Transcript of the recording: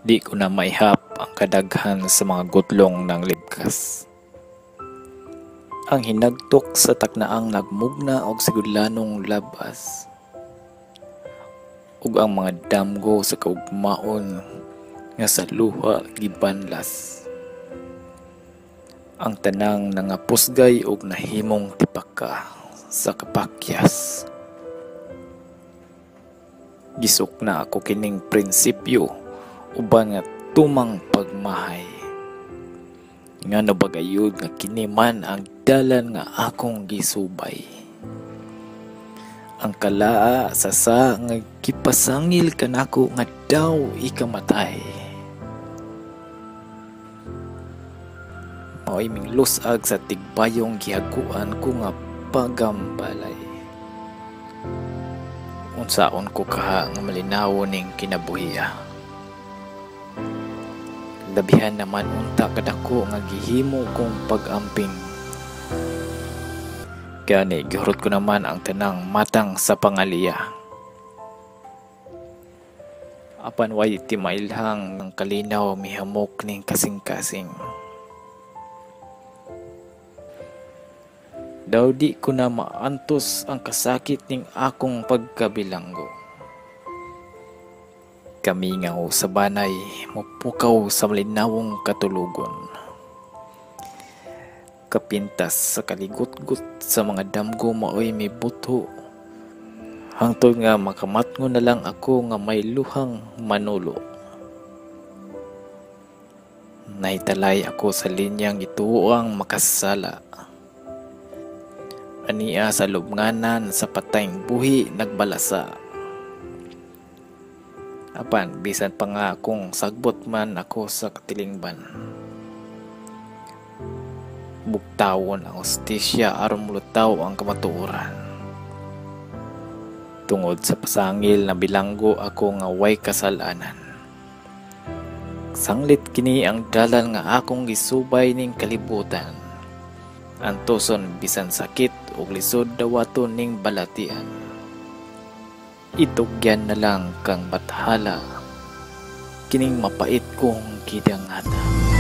Di ko na maihap ang kadaghan sa mga gutlong ng libkas. Ang hinagtok sa taknaang nagmugna og sigudlanong labas, ug ang mga damgo sa kaugmaon nga sa luha gibanlas. Ang tanang nangapusgay og nahimong tipaka sa kapakyas. Gisok na ako kining prinsipyo uban nga tumang pagmahay. Nga nabagayod nga kini man ang dalan nga akong gisubay. Ang kalaa sa nga gipasangil kanako nga daw ikamatay. Mao'y minglusag sa tigbayong gihaguan ko nga pagambalay. Unsaon ko kaha nga malinaw ning kinabuhiya. Labihan naman unta kadako nga gihimo kong pag-amping. Gani gihurot ko naman ang tanang matang sa pangaliya. Apan way timailhang ng kalinaw mihamok ning kasing-kasing. Daw di ko na maantos ang kasakit ning akong pagkabilanggo. Kami nga sa banay, mupukaw sa malinawong katulugon. Kapintas sa kaligot-gut sa mga damgo maoy may buto. Hangtod nga makamatngo na lang ako nga may luhang manulo. Naitalay ako sa linyang ituoang makasala. Ania sa lubnganan sa patayng buhi nagbalasa. Apan, bisan pa nga kung sagbot man ako sa katilingban. Buktawon ang hustisya aron mulutaw ang kamatuoran. Tungod sa pasangil na bilanggo ako nga way kasalanan. Sanglit kini ang dalan nga akong gisubay ning kalibutan. Antoson bisan sakit ug lisod dawaton ning balatian. Itugyan na lang kang bathala kining mapait kong kidangatan.